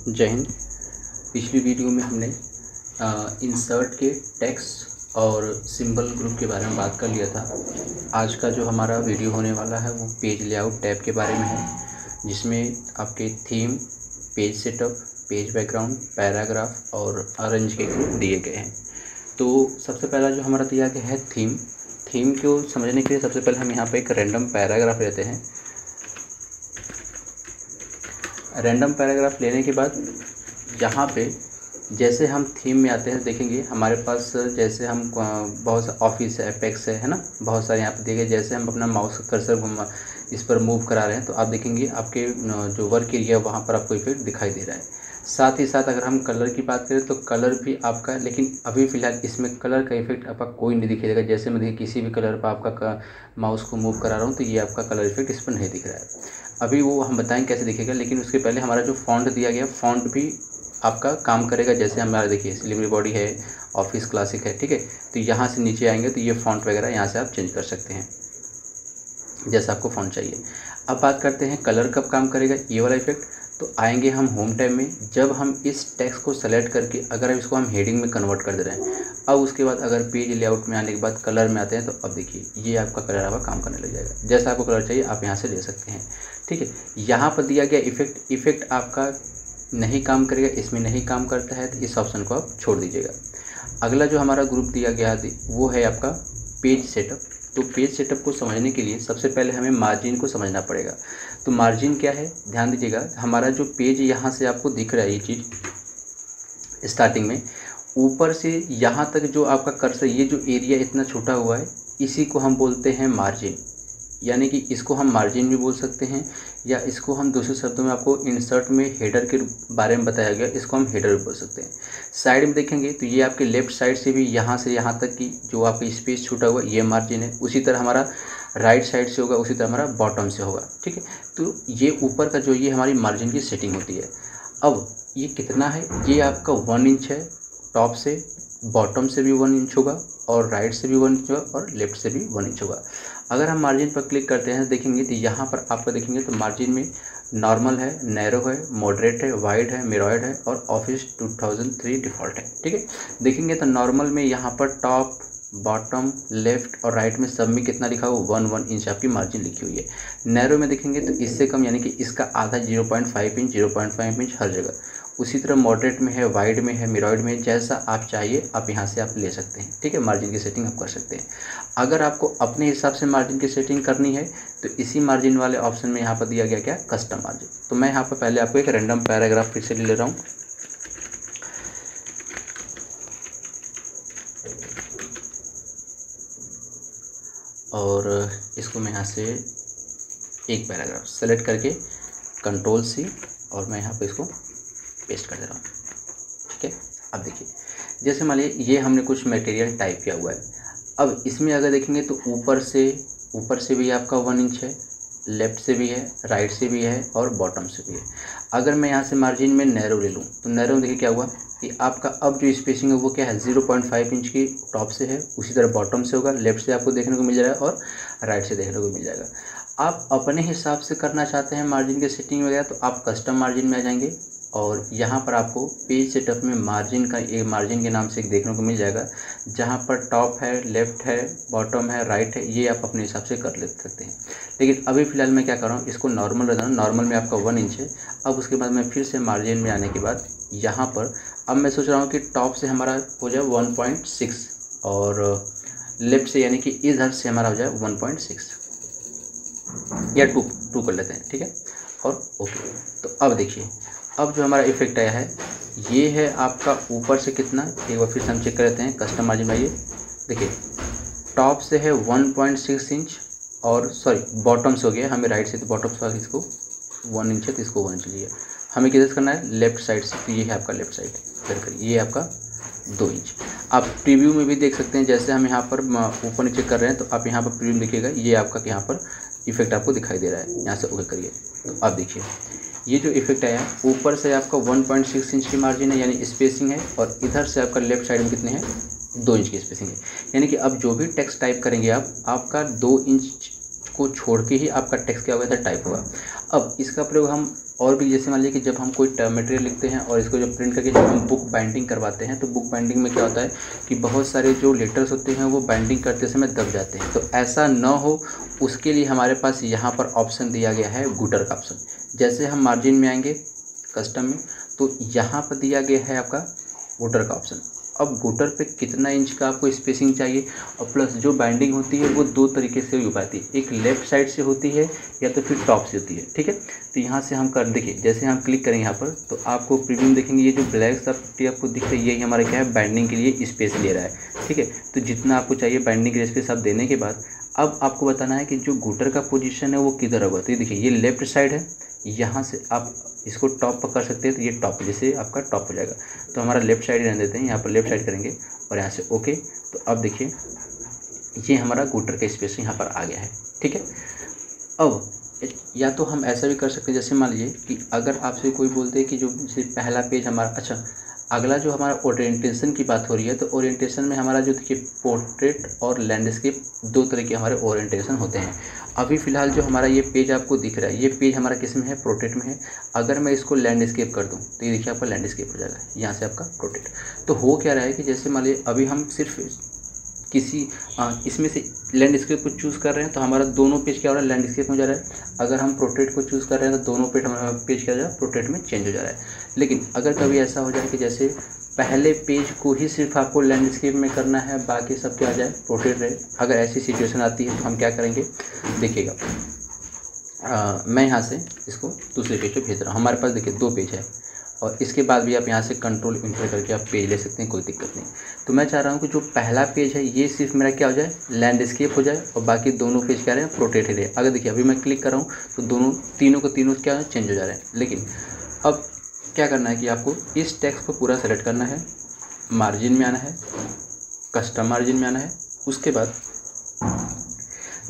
जय हिंद। पिछली वीडियो में हमने इंसर्ट के टेक्स्ट और सिंबल ग्रुप के बारे में बात कर लिया था। आज का जो हमारा वीडियो होने वाला है वो पेज लेआउट टैब के बारे में है, जिसमें आपके theme, page setup, page background, paragraph और अरेंज के ग्रुप दिए गए हैं। तो सबसे पहला जो हमारा दिया गया है थीम। थीम को समझने के लिए सबसे पहले हम यहाँ पे एक रैंडम पैराग्राफ लेते हैं। रैंडम पैराग्राफ लेने के बाद यहाँ पे जैसे हम थीम में आते हैं, देखेंगे हमारे पास जैसे हम बहुत सा ऑफिस है, एपेक्स है ना, बहुत सारे यहाँ पे देखिए। जैसे हम अपना माउस कर्सर इस पर मूव करा रहे हैं तो आप देखेंगे आपके जो वर्क एरिया है वहाँ पर आपको इफेक्ट दिखाई दे रहा है। साथ ही साथ अगर हम कलर की बात करें तो कलर भी आपका, लेकिन अभी फ़िलहाल इसमें कलर का इफेक्ट आपका कोई नहीं दिखेगा। जैसे मैं देखिए किसी भी कलर पर आपका माउस को मूव करा रहा हूँ तो ये आपका कलर इफेक्ट इस पर नहीं दिख रहा है। अभी वो हम बताएं कैसे दिखेगा, लेकिन उसके पहले हमारा जो फ़ॉन्ट दिया गया, फ़ॉन्ट भी आपका काम करेगा। जैसे हमारा देखिए सिलिबरी बॉडी है, ऑफिस क्लासिक है, ठीक है। तो यहाँ से नीचे आएंगे तो ये फ़ॉन्ट वगैरह यहाँ से आप चेंज कर सकते हैं जैसा आपको फ़ॉन्ट चाहिए। अब बात करते हैं कलर कब काम करेगा ये वाला इफेक्ट। तो आएंगे हम होम टैब में, जब हम इस टेक्स्ट को सेलेक्ट करके अगर इसको हम हेडिंग में कन्वर्ट कर दे रहे हैं, अब उसके बाद अगर पेज लेआउट में आने के बाद कलर में आते हैं तो अब देखिए ये आपका कलर आपका काम करने लग जाएगा। जैसा आपको कलर चाहिए आप यहाँ से ले सकते हैं, ठीक है। यहाँ पर दिया गया इफेक्ट आपका नहीं काम करेगा, इसमें नहीं काम करता है, तो इस ऑप्शन को आप छोड़ दीजिएगा। अगला जो हमारा ग्रुप दिया गया वो है आपका पेज सेटअप। तो पेज सेटअप को समझने के लिए सबसे पहले हमें मार्जिन को समझना पड़ेगा। तो मार्जिन क्या है, ध्यान दीजिएगा। हमारा जो पेज यहाँ से आपको दिख रहा है, ये चीज़ स्टार्टिंग में ऊपर से यहाँ तक जो आपका कर्सर, ये जो एरिया इतना छोटा हुआ है, इसी को हम बोलते हैं मार्जिन। यानी कि इसको हम मार्जिन भी बोल सकते हैं, या इसको हम दूसरे शब्दों में आपको इंसर्ट में हेडर के बारे में बताया गया, इसको हम हेडर भी बोल सकते हैं। साइड में देखेंगे तो ये आपके लेफ़्ट साइड से भी यहाँ से यहाँ तक की जो आपका स्पेस छूटा हुआ ये मार्जिन है। उसी तरह हमारा राइट साइड से होगा, उसी तरह हमारा बॉटम से होगा, ठीक है। तो ये ऊपर का जो ये हमारी मार्जिन की सेटिंग होती है। अब ये कितना है, ये आपका 1 इंच है। टॉप से बॉटम से भी 1 इंच होगा, और राइट से भी 1 इंच होगा, और लेफ्ट से भी 1 इंच होगा। अगर हम मार्जिन पर क्लिक करते हैं देखेंगे तो यहाँ पर आपको देखेंगे तो मार्जिन में नॉर्मल है, नैरो है, मॉडरेट है, वाइड है, मिरॉयड है, और ऑफिस 2003 डिफ़ॉल्ट है, ठीक है। देखेंगे तो नॉर्मल में यहाँ पर टॉप, बॉटम, लेफ्ट और राइट में सब में कितना लिखा हुआ, 1 इंच आपकी मार्जिन लिखी हुई है। नैरो में देखेंगे तो इससे कम, यानी कि इसका आधा 0.5 इंच, 0.5 इंच हर जगह। उसी तरह मॉडरेट में है, वाइड में है, मिरॉयड में, जैसा आप चाहिए आप यहाँ से आप ले सकते हैं, ठीक है। मार्जिन की सेटिंग आप कर सकते हैं। अगर आपको अपने हिसाब से मार्जिन की सेटिंग करनी है तो इसी मार्जिन वाले ऑप्शन में यहाँ पर दिया गया क्या, कस्टम मार्जिन। तो मैं यहाँ पर पहले आपको एक रैंडम पैराग्राफ फिर से ले रहा हूँ। और इसको मैं यहाँ से एक पैराग्राफ सेलेक्ट करके कंट्रोल C, और मैं यहाँ पर इसको पेस्ट कर दे रहा हूँ, ठीक है। अब देखिए जैसे मान लीजिए ये हमने कुछ मटेरियल टाइप किया हुआ है। अब इसमें अगर देखेंगे तो ऊपर से भी आपका 1 इंच है, लेफ़्ट से भी है, राइट से भी है, और बॉटम से भी है। अगर मैं यहाँ से मार्जिन में नैरो ले लूँ तो नैरो में देखिए क्या हुआ कि आपका अब जो स्पेसिंग है वो क्या है, 0.5 इंच की टॉप से है, उसी तरह बॉटम से होगा, लेफ़्ट से आपको देखने को मिल जाएगा और राइट से देखने को मिल जाएगा। आप अपने हिसाब से करना चाहते हैं मार्जिन की सेटिंग वगैरह तो आप कस्टम मार्जिन में आ जाएंगे, और यहाँ पर आपको पेज सेटअप में मार्जिन का एक मार्जिन के नाम से एक देखने को मिल जाएगा, जहाँ पर टॉप है, लेफ़्ट है, बॉटम है, राइट है, ये आप अपने हिसाब से कर ले सकते हैं। लेकिन अभी फ़िलहाल मैं क्या कर रहा हूँ, इसको नॉर्मल रख रहा हूँ। नॉर्मल में आपका 1 इंच है। अब उसके बाद मैं फिर से मार्जिन में आने के बाद यहाँ पर अब मैं सोच रहा हूँ कि टॉप से हमारा हो जाए 1.6, और लेफ़्ट से यानी कि इधर से हमारा हो जाए 1.6 या 2 कर लेते हैं, ठीक है। और ओके, तो अब देखिए अब जो हमारा इफेक्ट आया है ये है आपका ऊपर से कितना, एक बार फिर से हम चेक कर लेते हैं कस्टम मार्जिन में। ये देखिए टॉप से है 1.6 इंच, और सॉरी बॉटम से हो गया हमें राइट से, तो बॉटम से इसको 1 इंच है तो इसको 1 इंच लिया। हमें किधर से करना है, लेफ्ट साइड से, तो ये है आपका लेफ्ट साइड, फिर करिए ये आपका 2 इंच। आप प्रीव्यू में भी देख सकते हैं, जैसे हम यहाँ पर ऊपर नीचे कर रहे हैं तो आप यहाँ पर प्रीव्यू देखिएगा, ये आपका यहाँ पर इफेक्ट आपको दिखाई दे रहा है। यहाँ से ओके करिए तो आप देखिए ये जो इफेक्ट आया ऊपर से आपका 1.6 इंच की मार्जिन है यानी स्पेसिंग है, और इधर से आपका लेफ्ट साइड में कितने हैं, 2 इंच की स्पेसिंग है। यानी कि अब जो भी टेक्स्ट टाइप करेंगे आप, आपका 2 इंच को छोड़ के ही आपका टेक्स्ट क्या होगा, इधर टाइप होगा। अब इसका प्रयोग हम और भी जैसे मान लीजिए कि जब हम कोई मटेरियल लिखते हैं और इसको जब प्रिंट करके जब हम बुक बाइंडिंग करवाते हैं तो बुक बाइंडिंग में क्या होता है कि बहुत सारे जो लेटर्स होते हैं वो बाइंडिंग करते समय दब जाते हैं। तो ऐसा ना हो उसके लिए हमारे पास यहाँ पर ऑप्शन दिया गया है गुटर का ऑप्शन। जैसे हम मार्जिन में आएंगे कस्टम में तो यहाँ पर दिया गया है आपका गुटर का ऑप्शन। अब गुटर पे कितना इंच का आपको स्पेसिंग चाहिए और प्लस जो बाइंडिंग होती है वो दो तरीके से हो पाती है, एक लेफ़्ट साइड से होती है या तो फिर टॉप से होती है। ठीक है, तो यहाँ से हम कर देखिए, जैसे हम क्लिक करेंगे यहाँ पर तो आपको प्रीव्यू में देखेंगे ये जो ब्लैक सा पट्टी आपको दिख रही है यही हमारा क्या है बाइंडिंग के लिए स्पेस ले रहा है। ठीक है, तो जितना आपको चाहिए बाइंडिंग के स्पेस आप देने के बाद अब आपको बताना है कि जो गुटर का पोजीशन है वो किधर होगा। तो ये देखिए ये लेफ्ट साइड है, यहाँ से आप इसको टॉप पर कर सकते हैं तो ये टॉप जैसे आपका टॉप हो जाएगा। तो हमारा लेफ्ट साइड ही रहने देते हैं, यहाँ पर लेफ्ट साइड करेंगे और यहाँ से ओके। तो अब देखिए ये हमारा गुटर का स्पेस यहाँ पर आ गया है। ठीक है, अब या तो हम ऐसा भी कर सकते हैं जैसे मान लीजिए कि अगर आपसे कोई बोलते हैं कि जो जैसे पहला पेज हमारा, अच्छा अगला जो हमारा ओरिएंटेशन की बात हो रही है तो ओरिएंटेशन में हमारा जो देखिए पोर्ट्रेट और लैंडस्केप दो तरह के हमारे ओरिएंटेशन होते हैं। अभी फ़िलहाल जो हमारा ये पेज आपको दिख रहा है ये पेज हमारा किस में है, पोर्ट्रेट में है। अगर मैं इसको लैंडस्केप कर दूं तो ये देखिए आपका लैंडस्केप हो जाएगा, यहाँ से आपका पोर्ट्रेट। तो हो क्या रहा है कि जैसे मान लीजिए अभी हम सिर्फ किसी इसमें से लैंडस्केप को चूज़ कर रहे हैं तो हमारा दोनों पेज क्या हो रहा है, लैंडस्केप में जा रहा है। अगर हम पोर्ट्रेट को चूज़ कर रहे हैं तो दोनों पेज हमारा पेज क्या हो जा रहा है, पोर्ट्रेट में चेंज हो जा रहा है। लेकिन अगर कभी ऐसा हो जाए कि जैसे पहले पेज को ही सिर्फ आपको लैंडस्केप में करना है बाकी सब क्या आ जाए पोर्ट्रेट रहे, अगर ऐसी सिचुएशन आती है तो हम क्या करेंगे देखिएगा। मैं यहाँ से इसको दूसरे पेज पे भेज रहा हूँ। हमारे पास देखिए दो पेज है और इसके बाद भी आप यहाँ से कंट्रोल इंटर करके आप पेज ले सकते हैं, कोई दिक्कत नहीं। तो मैं चाह रहा हूँ कि जो पहला पेज है ये सिर्फ मेरा क्या हो जाए, लैंडस्केप हो जाए और बाकी दोनों पेज क्या रहे हैं, पोर्ट्रेट ही रहे। अगर देखिए अभी मैं क्लिक कर रहा हूँ तो दोनों तीनों क्या चेंज हो जा रहे हैं। लेकिन अब क्या करना है कि आपको इस टेक्स्ट को पूरा सेलेक्ट करना है, मार्जिन में आना है, कस्टम मार्जिन में आना है। उसके बाद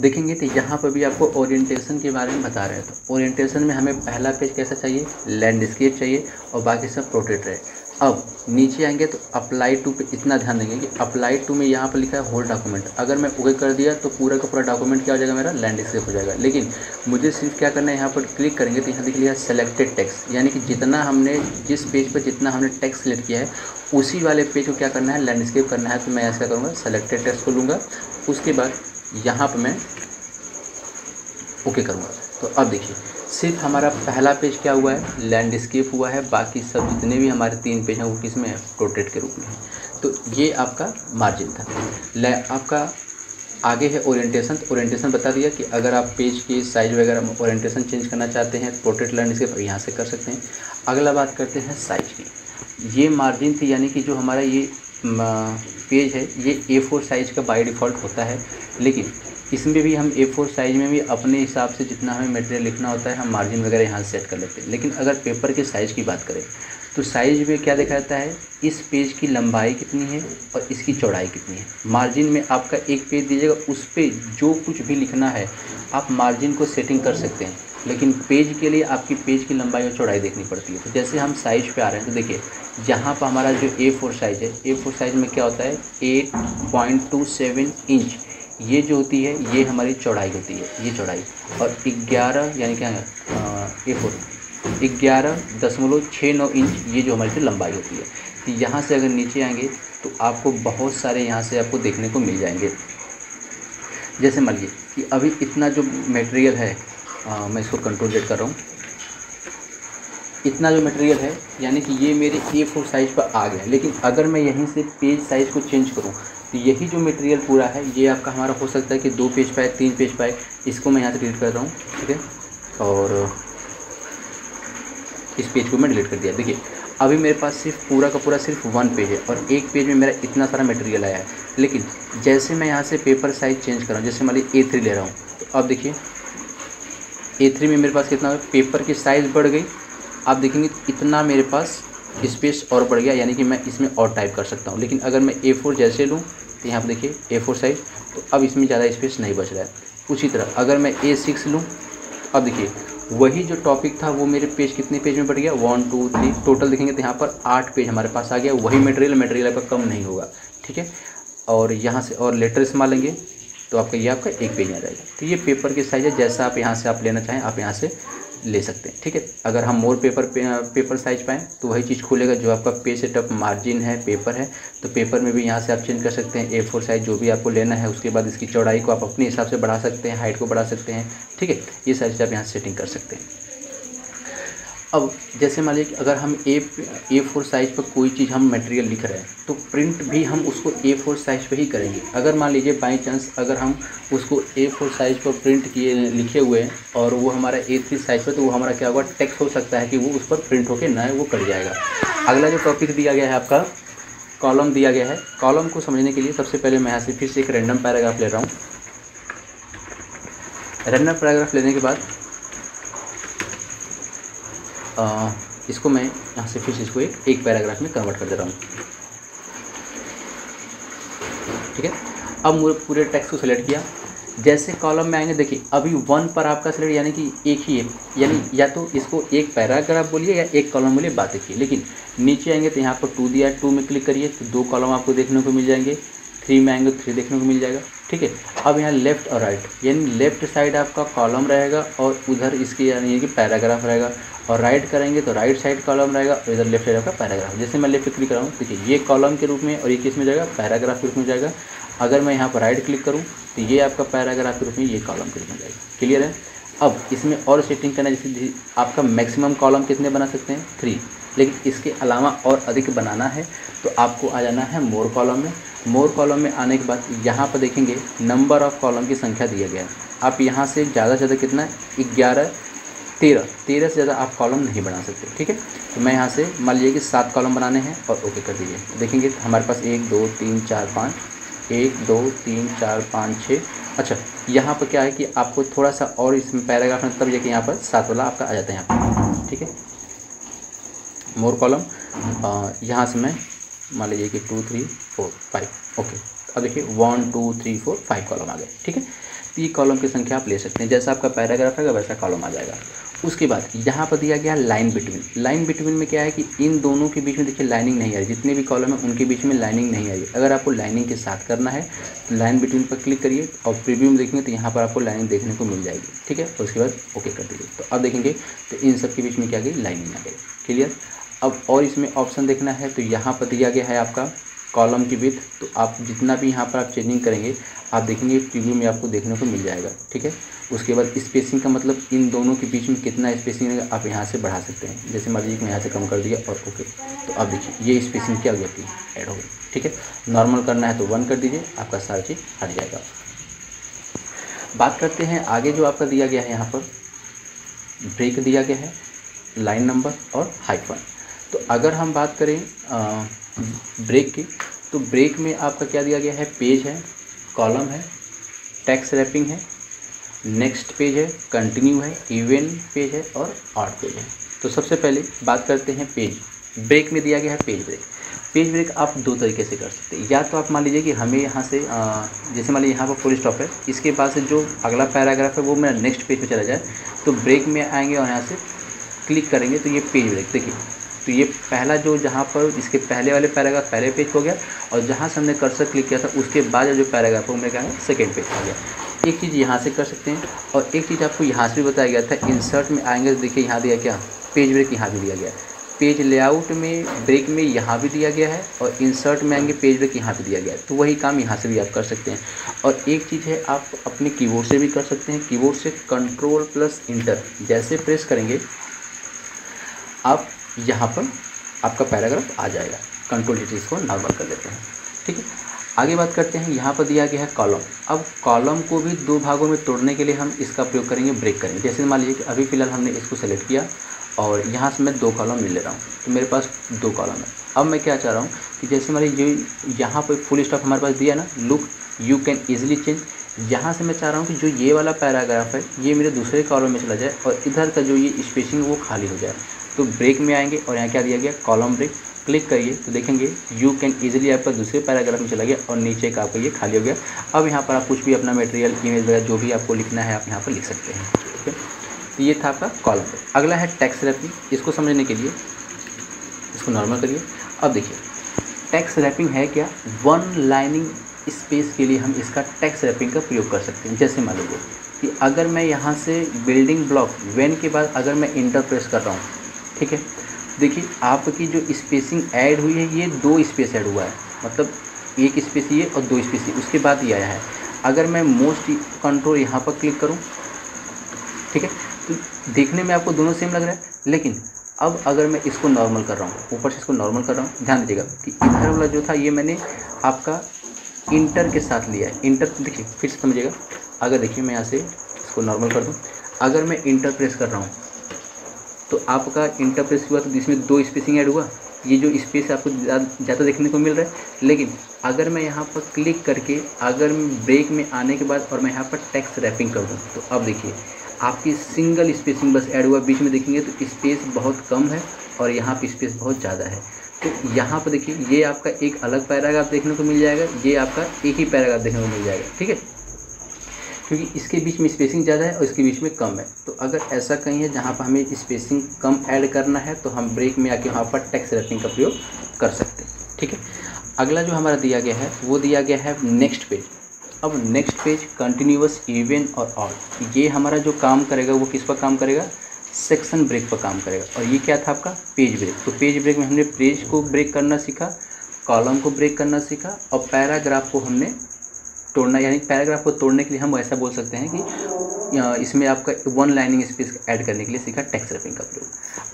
देखेंगे तो यहाँ पर भी आपको ओरिएंटेशन के बारे में बता रहे हैं। तो ओरिएंटेशन में हमें पहला पेज कैसा चाहिए, लैंडस्केप चाहिए और बाकी सब पोर्ट्रेट रहे। अब नीचे आएंगे तो अप्लाई टू पे इतना ध्यान देंगे कि अप्लाई टू में यहाँ पर लिखा है होल डॉक्यूमेंट। अगर मैं ओके कर दिया तो पूरा का पूरा डॉक्यूमेंट क्या हो जाएगा, मेरा लैंडस्केप हो जाएगा। लेकिन मुझे सिर्फ क्या करना है, यहाँ पर क्लिक करेंगे तो यहाँ दिख लिया सेलेक्टेड टेक्स्ट, यानी कि जितना हमने जिस पेज पर जितना हमने टेक्स्ट सेलेक्ट किया है उसी वाले पेज को क्या करना है, लैंडस्केप करना है। तो मैं ऐसा करूँगा सेलेक्टेड टेक्स्ट को लूँगा, उसके बाद यहाँ पर मैं ओके करूँगा। तो अब देखिए सिर्फ हमारा पहला पेज क्या हुआ है, लैंडस्केप हुआ है, बाकी सब जितने भी हमारे तीन पेज हैं वो किस में है, पोर्ट्रेट के रूप में है। तो ये आपका मार्जिन था। आपका आगे है ओरिएंटेशन। तो ओरिएंटेशन बता दिया कि अगर आप पेज की साइज वगैरह ओरिएंटेशन चेंज करना चाहते हैं पोर्ट्रेट लैंडस्केप यहाँ से कर सकते हैं। अगला बात करते हैं साइज की। ये मार्जिन थी, यानी कि जो हमारा ये पेज है ये A4 साइज़ का बाय डिफ़ॉल्ट होता है। लेकिन इसमें भी हम A4 साइज़ में भी अपने हिसाब से जितना हमें मटेरियल लिखना होता है हम मार्जिन वगैरह यहाँ से सेट कर लेते हैं। लेकिन अगर पेपर के साइज़ की बात करें तो साइज़ में क्या दिखा जाता है, इस पेज की लंबाई कितनी है और इसकी चौड़ाई कितनी है। मार्जिन में आपका एक पेज दीजिएगा, उस पर जो कुछ भी लिखना है आप मार्जिन को सेटिंग कर सकते हैं, लेकिन पेज के लिए आपकी पेज की लंबाई और चौड़ाई देखनी पड़ती है। तो जैसे हम साइज़ पे आ रहे हैं तो देखिए यहाँ पर हमारा जो A4 साइज़ है, A4 साइज़ में क्या होता है 8.27 इंच ये जो होती है ये हमारी चौड़ाई होती है, ये चौड़ाई। और 11 यानी क्या है A4 11.69 इंच ये जो हमारी लंबाई होती है। तो यहाँ से अगर नीचे आएंगे तो आपको बहुत सारे यहाँ से आपको देखने को मिल जाएंगे। जैसे मान लीजिए कि अभी इतना जो मटेरियल है मैं इसको कंट्रोल जेड कर रहा हूँ, इतना जो मटेरियल है यानी कि ये मेरे A4 साइज़ पर आ गया। लेकिन अगर मैं यहीं से पेज साइज़ को चेंज करूँ तो यही जो मटेरियल पूरा है ये आपका हमारा हो सकता है कि 2 पेज पाए 3 पेज पाए। इसको मैं यहाँ से डिलीट कर रहा हूँ, ठीक है, और इस पेज को मैं डिलीट कर दिया। देखिए अभी मेरे पास सिर्फ पूरा का पूरा सिर्फ 1 पेज है और एक पेज में मेरा इतना सारा मटेरियल आया है। लेकिन जैसे मैं यहाँ से पेपर साइज़ चेंज कर रहा हूँ, जैसे मान लीजिए A3 ले रहा हूँ तो अब देखिए A3 में मेरे पास कितना पेपर की साइज़ बढ़ गई। आप देखेंगे इतना मेरे पास स्पेस और बढ़ गया, यानी कि मैं इसमें और टाइप कर सकता हूँ। लेकिन अगर मैं A4 जैसे लूँ तो यहाँ पर देखिए A4 साइज़, तो अब इसमें ज़्यादा स्पेस नहीं बच रहा है। उसी तरह अगर मैं A6 लूँ, अब देखिए वही जो टॉपिक था वो मेरे पेज कितने पेज में बढ़ गया 1 2 3 टोटल देखेंगे तो यहाँ पर 8 पेज हमारे पास आ गया। वही मटेरियल आपका कम नहीं होगा, ठीक है। और यहाँ से और लेटर स्मॉल लेंगे तो आपका ये आपका एक पेज में आ जाएगा। तो ये पेपर की साइज़ है, जैसा आप यहाँ से आप लेना चाहें आप यहाँ से ले सकते हैं। ठीक है, अगर हम मोर पेपर साइज पाएँ तो वही चीज़ खुलेगा जो आपका पेज सेटअप मार्जिन है, पेपर है, तो पेपर में भी यहाँ से आप चेंज कर सकते हैं A4 साइज़ जो भी आपको लेना है। उसके बाद इसकी चौड़ाई को आप अपने हिसाब से बढ़ा सकते हैं, हाइट को बढ़ा सकते हैं। ठीक है, ये सारी चीज़ आप यहाँ सेटिंग कर सकते हैं। अब जैसे मान लीजिए कि अगर हम A4 साइज़ पर कोई चीज़ हम मटेरियल लिख रहे हैं तो प्रिंट भी हम उसको A4 साइज़ पे ही करेंगे। अगर मान लीजिए बाई चांस अगर हम उसको A4 साइज़ पर प्रिंट किए लिखे हुए हैं और वो हमारा A3 साइज़ पर, तो वो हमारा क्या होगा, टेक्स्ट हो सकता है कि वो उस पर प्रिंट होकर ना वो कट जाएगा। अगला जो टॉपिक दिया गया है आपका कॉलम दिया गया है। कॉलम को समझने के लिए सबसे पहले मैं यहाँ से फिर से एक रैंडम पैराग्राफ ले रहा हूँ। रैंडम पैराग्राफ लेने के बाद इसको मैं यहाँ से फिर इसको एक पैराग्राफ में कन्वर्ट कर दे रहा हूँ। ठीक है, अब मुझे पूरे टेक्स्ट को सेलेक्ट किया। जैसे कॉलम में आएंगे, देखिए अभी 1 पर आपका सेलेक्ट यानी कि एक ही है, यानी या तो इसको एक पैराग्राफ बोलिए या एक कॉलम बोलिए, बात देखिए। लेकिन नीचे आएंगे तो यहाँ पर 2 दिया है, 2 में क्लिक करिए तो 2 कॉलम आपको देखने को मिल जाएंगे। 3 में आएंगे तो 3 देखने को मिल जाएगा। ठीक है, अब यहाँ लेफ़्ट और राइट, यानी लेफ़्ट साइड आपका कॉलम रहेगा और उधर इसके यानी कि पैराग्राफ रहेगा, और राइट करेंगे तो राइट साइड कॉलम रहेगा और इधर लेफ्ट साइड आपका पैराग्राफ। जैसे मैं लेफ्ट क्लिक कर रहा हूँ, देखिए ये कॉलम के रूप में और ये किस में जाएगा, पैराग्राफ के रूप में जाएगा। अगर मैं यहाँ पर राइट क्लिक करूँ तो ये आपका पैराग्राफ के रूप में, ये कॉलम के रूप में जाएगा। क्लियर है। अब इसमें और सेटिंग करना है, जैसे आपका मैक्सिमम कॉलम कितने बना सकते हैं, 3, लेकिन इसके अलावा और अधिक बनाना है तो आपको आ जाना है मोर कॉलम में। मोर कॉलम में आने के बाद यहाँ पर देखेंगे नंबर ऑफ़ कॉलम की संख्या दिया गया है। आप यहाँ से ज़्यादा से ज़्यादा कितना, 11, 13 से ज़्यादा आप कॉलम नहीं बना सकते। ठीक है, तो मैं यहाँ से मान लीजिए कि 7 कॉलम बनाने हैं और ओके कर दीजिए। देखेंगे तो हमारे पास 1 2 3 4 5, 1 2 3 4 5 6। अच्छा, यहाँ पर क्या है कि आपको थोड़ा सा और इसमें पैराग्राफ में तब जाके यहाँ पर 7 वाला आपका आ जाता है यहाँ पर। ठीक है, मोर कॉलम यहाँ से मैं मान लीजिए कि 2 3 4 5 ओके। अब देखिए 1 2 3 4 5 कॉलम आ गए। ठीक है, तो ये कॉलम की संख्या आप ले सकते हैं। जैसा आपका पैराग्राफ रहेगा वैसा कॉलम आ जाएगा। उसके बाद यहाँ पर दिया गया लाइन बिटवीन। लाइन बिटवीन में क्या है कि इन दोनों के बीच में देखिए लाइनिंग नहीं आ रही, जितने भी कॉलम है उनके बीच में लाइनिंग नहीं आ रही। अगर आपको लाइनिंग के साथ करना है तो लाइन बिटवीन पर क्लिक करिए और प्रीव्यू में देखेंगे तो यहाँ पर आपको लाइनिंग देखने को मिल जाएगी। ठीक है, और उसके बाद ओके कर दीजिए। तो अब देखेंगे तो इन सब के बीच में क्या गई, लाइनिंग आ गई। क्लियर। अब और इसमें ऑप्शन देखना है तो यहाँ पर दिया गया है आपका कॉलम की विड्थ। तो आप जितना भी यहाँ पर आप चेंजिंग करेंगे आप देखेंगे प्रीव्यू में आपको देखने को मिल जाएगा। ठीक है, उसके बाद स्पेसिंग का मतलब इन दोनों के बीच में कितना स्पेसिंग रहेगा आप यहाँ से बढ़ा सकते हैं। जैसे मान लीजिए मैं यहाँ से कम कर दिया और ओके, तो अब देखिए ये स्पेसिंग क्या हो जाती है, ऐड हो गई। ठीक है, नॉर्मल करना है तो 1 कर दीजिए, आपका सारा चीज़ हट जाएगा। बात करते हैं आगे जो आपका दिया गया है, यहाँ पर ब्रेक दिया गया है, लाइन नंबर और हाइफन। तो अगर हम बात करें ब्रेक की, तो ब्रेक में आपका क्या दिया गया है, पेज है, कॉलम है, टेक्स्ट रैपिंग है, नेक्स्ट पेज है, कंटिन्यू है, इवन पेज है और ऑड पेज है। तो सबसे पहले बात करते हैं पेज ब्रेक में दिया गया है पेज ब्रेक। पेज ब्रेक आप 2 तरीके से कर सकते हैं। या तो आप मान लीजिए कि हमें यहाँ से जैसे मान लीजिए यहाँ पर फुल स्टॉप है, इसके बाद से जो अगला पैराग्राफ है वो मेरा नेक्स्ट पेज पे चला जाए, तो ब्रेक में आएंगे और यहाँ से क्लिक करेंगे तो ये पेज ब्रेक देखिए। तो ये पहला जो जहाँ पर इसके पहले वाले पैराग्राफ पहले पेज हो गया और जहाँ से हमने कर्सर क्लिक किया था उसके बाद जो पैराग्राफ है मेरे क्या है, सेकेंड पेज आ गया। एक चीज़ यहाँ से कर सकते हैं और एक चीज़ आपको यहाँ से भी बताया गया था। इंसर्ट में आएंगे तो देखिए यहाँ दिया क्या, पेज ब्रेक यहाँ भी दिया गया है। पेज लेआउट में ब्रेक में यहाँ भी दिया गया है और इंसर्ट में आएंगे पेज ब्रेक यहाँ भी दिया गया है। तो वही काम यहाँ से भी आप कर सकते हैं। और एक चीज़ है आप अपने कीबोर्ड से भी कर सकते हैं। कीबोर्ड से Ctrl+Enter जैसे प्रेस करेंगे आप यहाँ पर आपका पैराग्राफ आ जाएगा। Ctrl+T इसको नॉर्मल कर देते हैं। ठीक है, आगे बात करते हैं। यहाँ पर दिया गया है कॉलम। अब कॉलम को भी 2 भागों में तोड़ने के लिए हम इसका प्रयोग करेंगे, ब्रेक करेंगे। जैसे मान लीजिए कि अभी फ़िलहाल हमने इसको सेलेक्ट किया और यहाँ से मैं 2 कॉलम ले रहा हूँ, तो मेरे पास 2 कॉलम है। अब मैं क्या चाह रहा हूँ कि जैसे मान लीजिए यहाँ पर फुल स्टॉप हमारे पास दिया ना, look you can easily change. यहाँ से मैं चाह रहा हूँ कि जो ये वाला पैराग्राफ है ये मेरे दूसरे कॉलम में चला जाए और इधर का जो ये स्पेसिंग है वो खाली हो जाए। तो ब्रेक में आएंगे और यहाँ क्या दिया गया, कॉलम ब्रेक, क्लिक करिए तो देखेंगे यू कैन ईजिली आपका दूसरे पैराग्राफ में चला गया और नीचे का आपका ये खाली हो गया। अब यहाँ पर आप कुछ भी अपना मटेरियल, इमेज वगैरह जो भी आपको लिखना है आप यहाँ पर लिख सकते हैं। ठीक है, तो ये था आपका कॉलम ब्रेक। अगला है टेक्स्ट रैपिंग। इसको समझने के लिए इसको नॉर्मल करिए। अब देखिए टेक्स्ट रैपिंग है क्या, 1 लाइनिंग स्पेस के लिए हम इसका टेक्स्ट रैपिंग का प्रयोग कर सकते हैं। जैसे मान लीजिए कि अगर मैं यहाँ से बिल्डिंग ब्लॉक वेन के बाद अगर मैं इंटर प्रेस कर रहा हूँ, ठीक है, देखिए आपकी जो स्पेसिंग ऐड हुई है ये 2 स्पेस ऐड हुआ है, मतलब 1 स्पेस ये और 2 स्पेस ये, उसके बाद ये आया है। अगर मैं मोस्ट कंट्रोल यहाँ पर क्लिक करूँ, ठीक है, तो देखने में आपको दोनों सेम लग रहा है, लेकिन अब अगर मैं इसको नॉर्मल कर रहा हूँ, ऊपर से इसको नॉर्मल कर रहा हूँ, ध्यान दीजिएगा कि इधर वाला जो था ये मैंने आपका इंटर के साथ लिया है। इंटर देखिए फिर से समझिएगा, अगर देखिए मैं यहाँ से इसको नॉर्मल कर दूँ, अगर मैं इंटर प्रेस कर रहा हूँ तो आपका इंटर प्रेस हुआ तो इसमें 2 स्पेसिंग ऐड हुआ, ये जो स्पेस आपको ज़्यादा देखने को मिल रहा है। लेकिन अगर मैं यहाँ पर क्लिक करके अगर ब्रेक में आने के बाद और मैं यहाँ पर टेक्स्ट रैपिंग कर दूँ तो अब देखिए आपकी सिंगल स्पेसिंग बस ऐड हुआ, बीच में देखेंगे तो स्पेस बहुत कम है और यहाँ पर स्पेस बहुत ज़्यादा है। तो यहाँ पर देखिए ये आपका एक अलग पैराग्राफ देखने को मिल जाएगा, ये आपका एक ही पैराग्राफ देखने को मिल जाएगा, ठीक है, क्योंकि इसके बीच में स्पेसिंग ज़्यादा है और इसके बीच में कम है। तो अगर ऐसा कहीं है जहाँ पर हमें स्पेसिंग कम ऐड करना है तो हम ब्रेक में आके वहाँ पर टेक्स्ट रैपिंग का प्रयोग कर सकते हैं, ठीक है। अगला जो हमारा दिया गया है वो दिया गया है नेक्स्ट पेज। अब नेक्स्ट पेज कंटिन्यूअस, इवन और ऑड, ये हमारा जो काम करेगा वो किस पर काम करेगा, सेक्शन ब्रेक पर काम करेगा। और ये क्या था आपका पेज ब्रेक। तो पेज ब्रेक में हमने पेज को ब्रेक करना सीखा, कॉलम को ब्रेक करना सीखा और पैराग्राफ को हमने तोड़ना, यानी पैराग्राफ को तोड़ने के लिए हम ऐसा बोल सकते हैं कि इसमें आपका 1 लाइनिंग स्पेस ऐड करने के लिए सीखा टेक्स्ट रैपिंग का प्रयोग।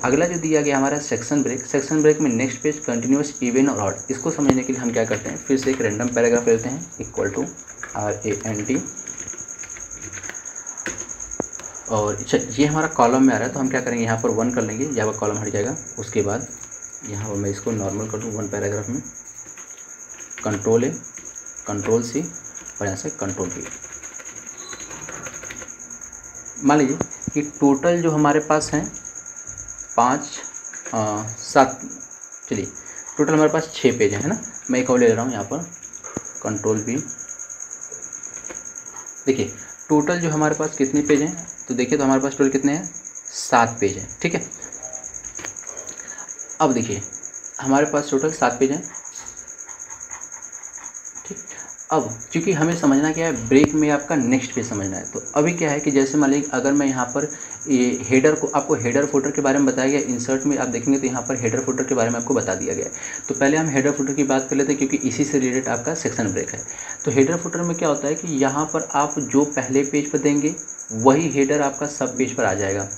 अगला जो दिया गया हमारा सेक्शन ब्रेक। सेक्शन ब्रेक में नेक्स्ट पेज कंटिन्यूअस, इवन और ऑड, इसको समझने के लिए हम क्या करते हैं, फिर से एक रैंडम पैराग्राफ लेते हैं, इक्वल टू RAND, और अच्छा ये हमारा कॉलम में आ रहा है तो हम क्या करेंगे, यहाँ पर 1 कर लेंगे, यहाँ पर कॉलम हट जाएगा। उसके बाद यहाँ पर मैं इसको नॉर्मल कर दूँ 1 पैराग्राफ में, कंट्रोल A, कंट्रोल C और यहाँ से कंट्रोल V। मान लीजिए कि टोटल जो हमारे पास हैं 7, चलिए टोटल हमारे पास 6 पेज है ना। मैं एक और ले रहा हूँ यहाँ पर, कंट्रोल V। देखिए टोटल जो हमारे पास कितने पेज हैं, तो देखिए तो हमारे पास टोटल कितने हैं, 7 पेज हैं, ठीक है। अब देखिए हमारे पास टोटल 7 पेज हैं, ठीक। अब क्योंकि हमें समझना क्या है, ब्रेक में आपका नेक्स्ट पेज समझना है। तो अभी क्या है कि जैसे मान लीजिए अगर मैं यहाँ पर ये हेडर को, आपको हेडर फोल्डर के बारे में बताया गया, इंसर्ट में आप देखेंगे तो यहाँ पर हेडर फोल्डर के बारे में आपको बता दिया गया है। तो पहले हम हेडर फोल्डर की बात कर लेते हैं क्योंकि इसी से रिलेटेड आपका सेक्शन ब्रेक है। तो हेडर फोल्डर में क्या होता है कि यहाँ पर आप जो पहले पेज पर देंगे वही हेडर आपका सब पेज पर आ जाएगा,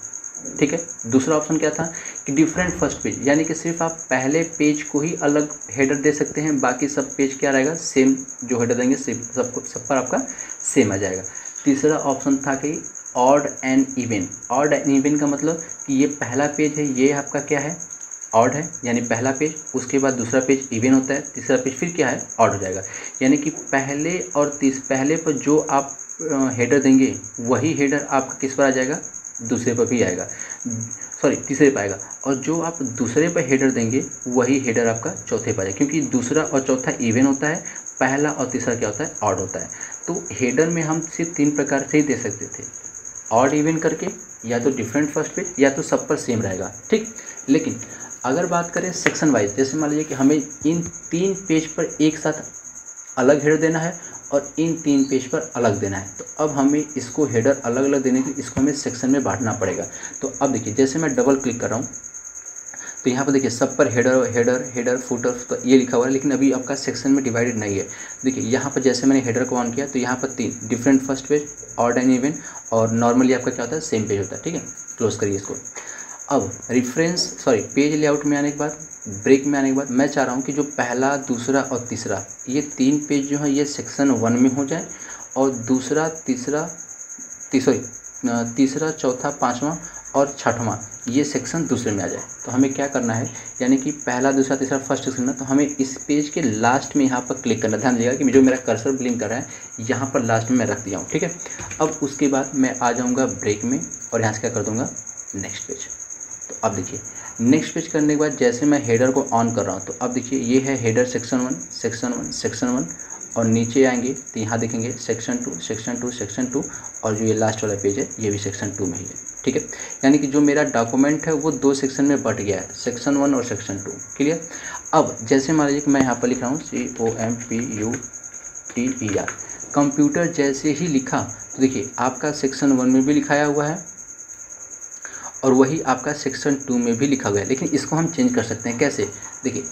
ठीक है। दूसरा ऑप्शन क्या था कि डिफरेंट फर्स्ट पेज, यानी कि सिर्फ आप पहले पेज को ही अलग हेडर दे सकते हैं, बाकी सब पेज क्या रहेगा, सेम जो हेडर देंगे सब पर आपका सेम आ जाएगा। तीसरा ऑप्शन था कि odd and even. Odd and even का मतलब कि ये पहला पेज है, ये आपका क्या है, ऑड है, यानी पहला पेज, उसके बाद दूसरा पेज इवन होता है, तीसरा पेज फिर क्या है, ऑड हो जाएगा। यानी कि पहले पर जो आप हेडर देंगे वही हेडर आपका किस पर आ जाएगा, दूसरे पर भी आएगा, सॉरी तीसरे पर आएगा, और जो आप दूसरे पर हेडर देंगे वही हेडर आपका चौथे पर आएगा, क्योंकि दूसरा और चौथा इवन होता है, पहला और तीसरा क्या होता है, ऑड होता है। तो हेडर में हम सिर्फ 3 प्रकार से ही दे सकते थे, ऑड इवन करके, या तो डिफरेंट फर्स्ट पेज, या तो सब पर सेम रहेगा, ठीक। लेकिन अगर बात करें सेक्शन वाइज, जैसे मान लीजिए कि हमें इन 3 पेज पर एक साथ अलग हेडर देना है और इन 3 पेज पर अलग देना है, तो अब हमें इसको हेडर अलग अलग देने के लिए इसको हमें सेक्शन में बांटना पड़ेगा। तो अब देखिए जैसे मैं डबल क्लिक कर रहा हूँ तो यहाँ पर देखिए सब पर हेडर फुटर तो ये लिखा हुआ है, लेकिन अभी आपका सेक्शन में डिवाइडेड नहीं है। देखिए यहाँ पर जैसे मैंने हेडर को ऑन किया तो यहाँ पर 3 different first page, odd and even, और नॉर्मली आपका क्या होता है, सेम पेज होता है, ठीक है। क्लोज करिए इसको। अब पेज लेआउट में आने के बाद, ब्रेक में आने के बाद मैं चाह रहा हूँ कि जो पहला, दूसरा और तीसरा ये 3 पेज जो है ये सेक्शन 1 में हो जाए, और दूसरा, तीसरा, चौथा, 5वां और 6वां ये सेक्शन दूसरे में आ जाए। तो हमें क्या करना है, यानी कि पहला, दूसरा, तीसरा फर्स्ट सेक्शन में, तो हमें इस पेज के लास्ट में यहाँ पर क्लिक करना। ध्यान दीजिएगा कि जो मेरा कर्सर ब्लिंक कर रहा है यहाँ पर लास्ट में मैं रख दिया हूँ, ठीक है। अब उसके बाद मैं आ जाऊँगा ब्रेक में और यहाँ से क्या कर दूँगा, नेक्स्ट पेज। तो अब देखिए नेक्स्ट पेज करने के बाद जैसे मैं हेडर को ऑन कर रहा हूँ तो अब देखिए ये है हेडर सेक्शन 1 और नीचे आएंगे तो यहाँ देखेंगे सेक्शन 2 और जो ये लास्ट वाला पेज है ये भी सेक्शन 2 में ही है, ठीक है। यानी कि जो मेरा डॉक्यूमेंट है वो 2 सेक्शन में बट गया है, सेक्शन 1 और सेक्शन 2, क्लियर। अब जैसे मान लीजिए कि मैं यहाँ पर लिख रहा हूँ COMPUTER, कंप्यूटर जैसे ही लिखा तो देखिए आपका सेक्शन 1 में भी लिखाया हुआ है और वही आपका सेक्शन 2 में भी लिखा हुआ है, लेकिन इसको हम चेंज कर सकते हैं। कैसे? देखिए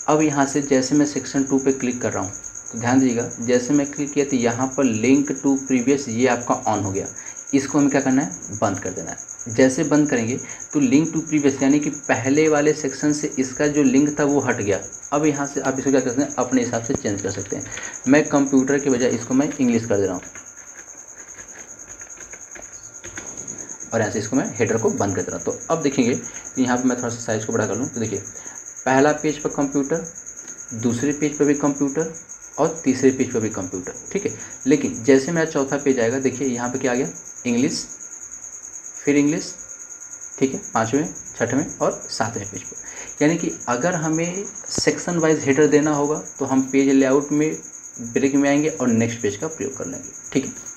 अब यहाँ से जैसे मैं सेक्शन 2 पे क्लिक कर रहा हूँ तो ध्यान दीजिएगा, जैसे मैं क्लिक किया तो यहाँ पर लिंक टू प्रीवियस ये आपका ऑन हो गया। इसको हमें क्या करना है? बंद कर देना है। जैसे बंद करेंगे तो लिंक टू प्रीवियस यानी कि पहले वाले सेक्शन से इसका जो लिंक था वो हट गया। अब यहाँ से आप इसको क्या कर सकते हैं? अपने हिसाब से चेंज कर सकते हैं। मैं कंप्यूटर के बजाय इसको मैं इंग्लिश कर दे रहा हूँ और ऐसे इसको मैं हेडर को बंद कर दे रहा हूँ। तो अब देखेंगे यहाँ पर मैं थोड़ा सा साइज़ को बड़ा कर लूँ तो देखिए पहला पेज पर कंप्यूटर, दूसरे पेज पर भी कंप्यूटर और तीसरे पेज पर भी कंप्यूटर, ठीक है। लेकिन जैसे मेरा चौथा पेज आएगा देखिए यहाँ पे क्या आ गया? इंग्लिश, फिर इंग्लिश, ठीक है, 5वें, 6वें और 7वें पेज पर। यानी कि अगर हमें सेक्शन वाइज हेडर देना होगा तो हम पेज लेआउट में ब्रेक में आएंगे और नेक्स्ट पेज का प्रयोग कर लेंगे, ठीक है।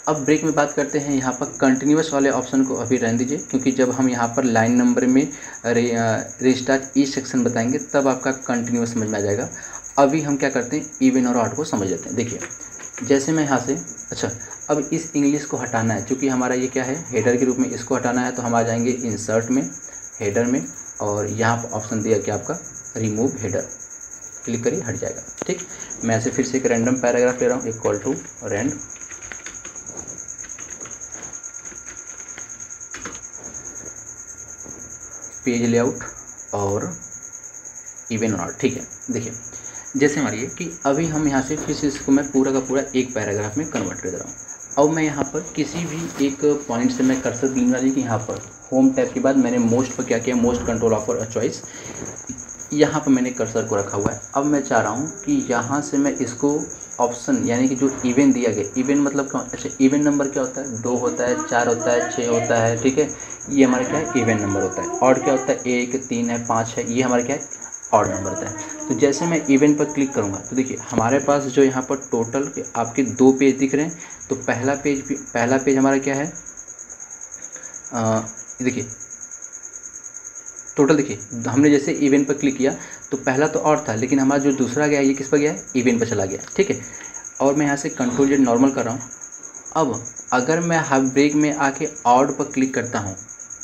अब ब्रेक में बात करते हैं यहाँ पर कंटिन्यूअस वाले ऑप्शन को अभी रहने दीजिए, क्योंकि जब हम यहाँ पर लाइन नंबर में रिस्टार्ट ईच सेक्शन बताएंगे तब आपका कंटिन्यूअस समझ में आ जाएगा। अभी हम क्या करते हैं? इवन और ऑड को समझ लेते हैं। देखिए जैसे मैं यहाँ से अब इस इंग्लिश को हटाना है, क्योंकि हमारा ये क्या है? हेडर के रूप में इसको हटाना है। तो हम आ जाएंगे इंसर्ट में, हेडर में, और यहाँ पर ऑप्शन दिया कि आपका रिमूव हेडर, क्लिक करिए, हट जाएगा, ठीक। मैं ऐसे फिर से एक रैंडम पैराग्राफ ले रहा हूँ, equal to rand page layout और इवन और, ठीक है। देखिए जैसे मानिए कि अभी हम यहाँ से फिर से इसको मैं पूरा का पूरा एक पैराग्राफ में कन्वर्ट कर दे रहा हूँ। अब मैं यहाँ पर किसी भी एक पॉइंट से मैं कर्सर दूंगा कि यहाँ पर होम टैब के बाद मैंने मोस्ट पर क्या किया? Most control offer a choice, यहाँ पर मैंने कर्सर को रखा हुआ है। अब मैं चाह रहा हूँ कि यहाँ से मैं इसको ऑप्शन यानी कि जो इवन दिया गया, इवन मतलब क्या? अच्छा, इवन नंबर क्या होता है? 2 होता है, 4 होता है, 6 होता है, ठीक है, ये हमारा क्या है? इवन नंबर होता है। ऑड क्या होता है? 1, 3 है, 5 है, ये हमारा क्या है? ऑड नंबर होता है। तो जैसे मैं इवन पर क्लिक करूँगा तो देखिए हमारे पास जो यहाँ पर टोटल आपके 2 पेज दिख रहे हैं। तो पहला पेज हमारा क्या है? देखिए टोटल, देखिए हमने जैसे इवेंट पर क्लिक किया तो पहला तो ऑड था, लेकिन हमारा जो दूसरा गया ये किस पर गया है? इवेंट पर चला गया, ठीक है। और मैं यहाँ से कंट्रोल जेड नॉर्मल कर रहा हूँ। अब अगर मैं हाफ ब्रेक में आके ऑड पर क्लिक करता हूँ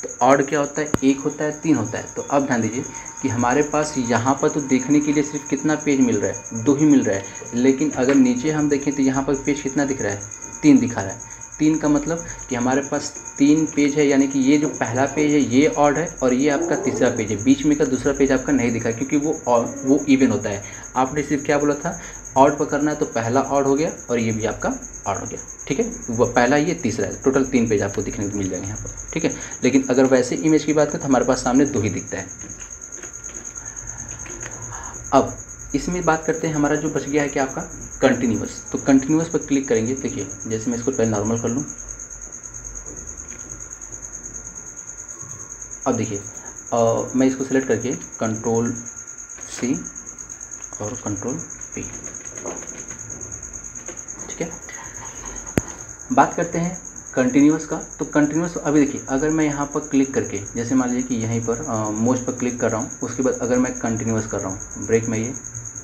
तो ऑड क्या होता है? 1 होता है, 3 होता है। तो अब ध्यान दीजिए कि हमारे पास यहाँ पर तो देखने के लिए सिर्फ कितना पेज मिल रहा है? 2 ही मिल रहा है। लेकिन अगर नीचे हम देखें तो यहाँ पर पेज कितना दिख रहा है? 3 दिखा रहा है। 3 का मतलब कि हमारे पास 3 पेज है, यानी कि ये जो पहला पेज है ये ऑड है और ये आपका तीसरा पेज है। बीच में का दूसरा पेज आपका नहीं दिखा क्योंकि वो इवन होता है। आपने सिर्फ क्या बोला था? ऑड पर करना है, तो पहला ऑड हो गया और ये भी आपका ऑड हो गया, ठीक है। वो पहला, ये तीसरा है, टोटल 3 पेज आपको दिखने को मिल जाएंगे यहाँ पर, ठीक है। लेकिन अगर वैसे इमेज की बात करें तो हमारे पास सामने 2 ही दिखता है। अब इसमें बात करते हैं, हमारा जो बच गया है क्या? आपका कंटिन्यूअस। तो कंटिन्यूअस पर क्लिक करेंगे। देखिए जैसे मैं इसको पहले नॉर्मल कर लूँ। अब देखिए मैं इसको सेलेक्ट करके कंट्रोल C और कंट्रोल P, ठीक है। बात करते हैं कंटिन्यूअस का। तो कंटिन्यूअस अभी देखिए अगर मैं यहाँ पर क्लिक करके, जैसे मान लीजिए कि यहीं पर मोस्ट पर क्लिक कर रहा हूँ, उसके बाद अगर मैं कंटिन्यूअस कर रहा हूँ, ब्रेक में ये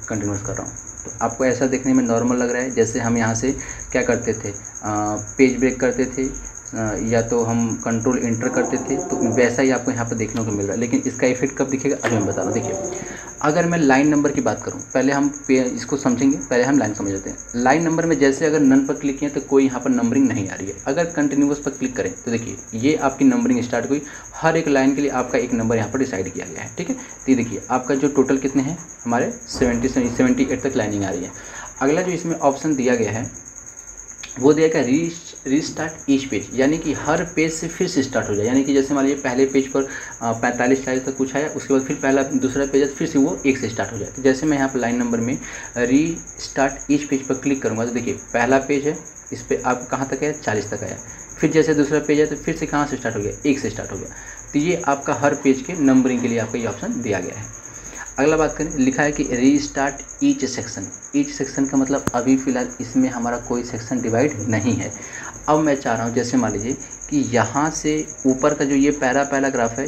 कंटिन्यूअस कर रहा हूँ, तो आपको ऐसा देखने में नॉर्मल लग रहा है जैसे हम यहाँ से क्या करते थे? पेज ब्रेक करते थे या तो हम कंट्रोल इंटर करते थे, तो वैसा ही आपको यहाँ पर देखने को मिल रहा है। लेकिन इसका इफेक्ट कब दिखेगा अभी मैं बता रहा हूँ। देखिए अगर मैं लाइन नंबर की बात करूँ, पहले हम इसको समझेंगे, पहले हम लाइन समझ लेते हैं। लाइन नंबर में जैसे अगर नन पर क्लिक किए तो कोई यहाँ पर नंबरिंग नहीं आ रही है। अगर कंटिन्यूअस पर क्लिक करें तो देखिए ये आपकी नंबरिंग स्टार्ट हुई। हर एक लाइन के लिए आपका एक नंबर यहाँ पर डिसाइड किया गया है, ठीक है। तो ये देखिए आपका जो टोटल कितने हैं? हमारे 78 तक लाइनिंग आ रही है। अगला जो इसमें ऑप्शन दिया गया है वो दिया गया रीस्टार्ट ईच पेज, यानी कि हर पेज से फिर से स्टार्ट हो जाए। यानी कि जैसे मान लीजिए पहले पेज पर 45 लाइन तक कुछ आया, उसके बाद फिर दूसरा पेज है, फिर से वो 1 से स्टार्ट हो जाए। तो जैसे मैं यहाँ पर लाइन नंबर में रीस्टार्ट ईच पेज पर क्लिक करूँगा तो देखिए पहला पेज है, इस पर आप कहाँ तक है? 40 तक आया। फिर जैसे दूसरा पेज है तो फिर से कहाँ से स्टार्ट हो गया? 1 से स्टार्ट हो गया। तो ये आपका हर पेज के नंबरिंग के लिए आपका ये ऑप्शन दिया गया है। अगला बात करें, लिखा है कि restart each section. Each section का मतलब अभी फ़िलहाल इसमें हमारा कोई सेक्शन डिवाइड नहीं है। अब मैं चाह रहा हूँ जैसे मान लीजिए कि यहाँ से ऊपर का जो ये पैराग्राफ है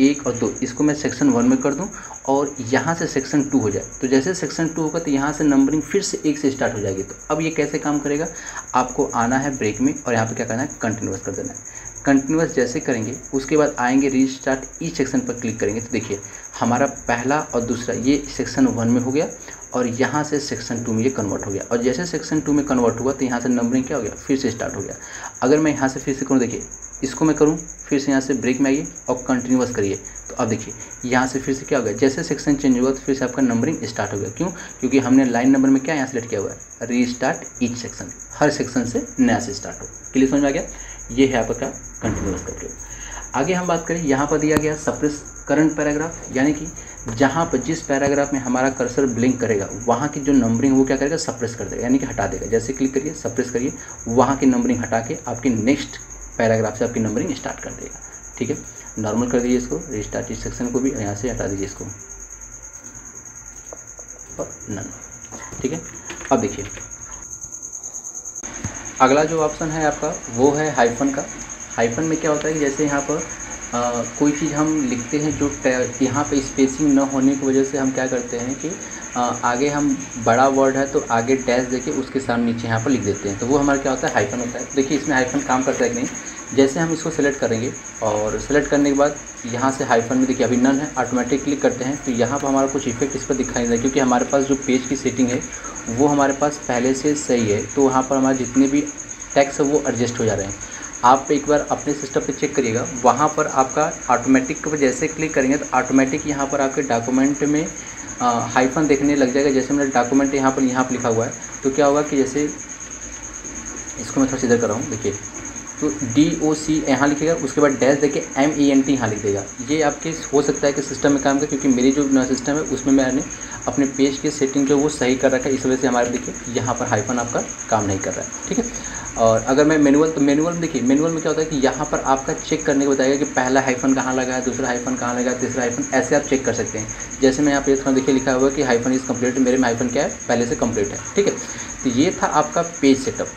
1 और 2, इसको मैं सेक्शन 1 में कर दूँ और यहाँ से सेक्शन 2 हो जाए। तो जैसे सेक्शन 2 होगा तो यहाँ से नंबरिंग फिर से 1 से स्टार्ट हो जाएगी। तो अब ये कैसे काम करेगा, आपको आना है ब्रेक में और यहाँ पे क्या करना है, कंटिन्यूअस कर देना है। कंटिन्यूअस जैसे करेंगे उसके बाद आएंगे रीस्टार्ट ईच सेक्शन पर क्लिक करेंगे तो देखिए हमारा पहला और दूसरा ये सेक्शन 1 में हो गया और यहाँ से सेक्शन 2 में ये कन्वर्ट हो गया। और जैसे सेक्शन 2 में कन्वर्ट हुआ तो यहाँ से नंबरिंग क्या हो गया, फिर से स्टार्ट हो गया। अगर मैं यहाँ से फिर से करूँ, देखिए इसको मैं करूँ, फिर से यहाँ से ब्रेक में आइए और कंटिन्यूअस करिए तो अब देखिए यहाँ से फिर से क्या हो गया, जैसे सेक्शन चेंज हुआ तो फिर से आपका नंबरिंग स्टार्ट हो गया। क्यों, क्योंकि हमने लाइन नंबर में क्या यहाँ सेलेक्ट किया हुआ है, रीस्टार्ट ईच सेक्शन, हर सेक्शन से नया से स्टार्ट हो। क्लियर समझ में आ गया, ये है आपका कंटिन्यूअस करके। आगे हम बात करें, यहाँ पर दिया गया सप्रेस करंट पैराग्राफ, यानी कि जहाँ पर जिस पैराग्राफ में हमारा कर्सर ब्लिंक करेगा वहाँ की जो नंबरिंग वो क्या करेगा, सप्रेस कर देगा, यानी कि हटा देगा। जैसे क्लिक करिए, सप्रेस करिए, वहाँ की नंबरिंग हटा के आपकी नेक्स्ट पैराग्राफ से आपकी नंबरिंग स्टार्ट कर देगा। ठीक है, नॉर्मल कर दीजिए इसको, रिस्टार्ट इस सेक्शन को भी यहाँ से हटा दीजिए इसको और नन। ठीक है, अब देखिए अगला जो ऑप्शन है आपका वो है हाइफन का। हाइफन में क्या होता है कि जैसे यहाँ पर कोई चीज़ हम लिखते हैं जो यहाँ पे स्पेसिंग न होने की वजह से हम क्या करते हैं कि आगे हम बड़ा वर्ड है तो आगे डैश देके उसके सामने नीचे यहाँ पर लिख देते हैं, तो वो हमारा क्या होता है, हाइफन होता है। देखिए इसमें हाइफन काम करता है कि नहीं, जैसे हम इसको सेलेक्ट करेंगे और सेलेक्ट करने के बाद यहाँ से हाइफन में देखिए अभी नन है, ऑटोमेटिक क्लिक करते हैं तो यहाँ पर हमारा कुछ इफेक्ट इस पर दिखाई नहीं देगा, क्योंकि हमारे पास जो पेज की सेटिंग है वो हमारे पास पहले से सही है। तो वहाँ पर हमारे जितने भी टेक्स्ट है वो एडजस्ट हो जा रहे हैं। आप एक बार अपने सिस्टम पे चेक करिएगा, वहाँ पर आपका ऑटोमेटिक पर जैसे क्लिक करेंगे तो ऑटोमेटिक यहाँ पर आपके डॉक्यूमेंट में हाइफन देखने लग जाएगा। जैसे मेरा डॉक्यूमेंट यहाँ पर लिखा हुआ है तो क्या होगा कि जैसे इसको मैं थोड़ा सीधा कर रहा हूँ, देखिए तो DOC यहाँ लिखेगा, उसके बाद डैश देके MENT यहाँ लिख देगा। ये आपके हो सकता है कि सिस्टम में काम करे, क्योंकि मेरी जो सिस्टम है उसमें मैंने अपने पेज के सेटिंग जो वो सही कर रखा है, इस वजह से हमारे देखिए यहाँ पर हाइफन आपका काम नहीं कर रहा है। ठीक है, और अगर मैं मैनुअल, तो मैनुअल में देखिए, मैनुअल में क्या होता है कि यहाँ पर आपका चेक करने को बताएगा कि पहला हाइफन कहाँ लगा है, दूसरा हाइफन कहाँ लगा है, तीसरा हाइफन, ऐसे आप चेक कर सकते हैं। जैसे मैं यहाँ पे थोड़ा देखिए लिखा हुआ है कि हाइफन इज़ कम्प्लीट, मेरे में हाइफन क्या है, पहले से कम्प्लीट है। ठीक है, तो ये था आपका पेज सेटअप।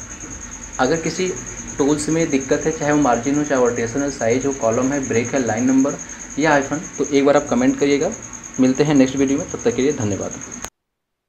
अगर किसी टूल्स में दिक्कत है, चाहे वो मार्जिन हो, चाहे वर्टेशन है, साइज हो, कॉलम है, ब्रेक है, लाइन नंबर या हाइफन, तो एक बार आप कमेंट करिएगा। मिलते हैं नेक्स्ट वीडियो में, तब तक के लिए धन्यवाद।